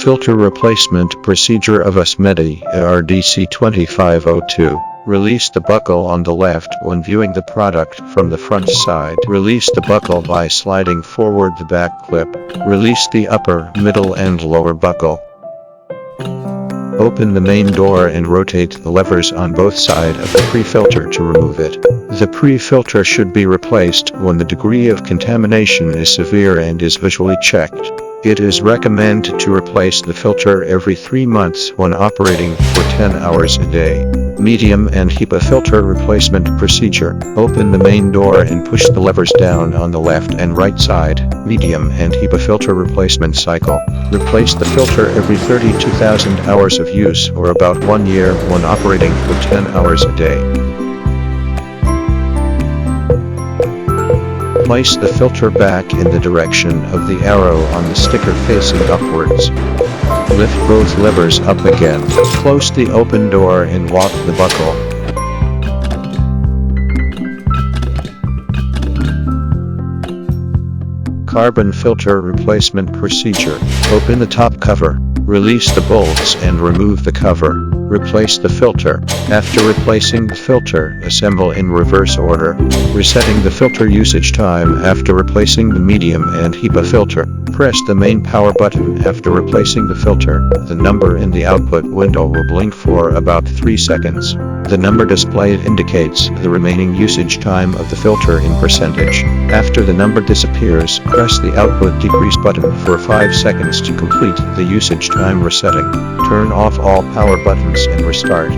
Filter replacement procedure of ASMEDI ARDC-2502. Release the buckle on the left when viewing the product from the front side. Release the buckle by sliding forward the back clip. Release the upper, middle and lower buckle. Open the main door and rotate the levers on both sides of the pre-filter to remove it. The pre-filter should be replaced when the degree of contamination is severe and is visually checked. It is recommended to replace the filter every 3 months when operating for 10 hours a day. Medium and HEPA filter replacement procedure. Open the main door and push the levers down on the left and right side. Medium and HEPA filter replacement cycle. Replace the filter every 32,000 hours of use or about 1 year when operating for 10 hours a day. Place the filter back in the direction of the arrow on the sticker facing upwards. Lift both levers up again. Close the open door and lock the buckle. Carbon filter replacement procedure. Open the top cover. Release the bolts and remove the cover. Replace the filter. After replacing the filter, assemble in reverse order. Resetting the filter usage time after replacing the medium and HEPA filter. Press the main power button after replacing the filter. The number in the output window will blink for about 3 seconds. The number displayed indicates the remaining usage time of the filter in percentage. After the number disappears, press the output decrease button for 5 seconds to complete the usage time resetting. Turn off all power buttons and restart.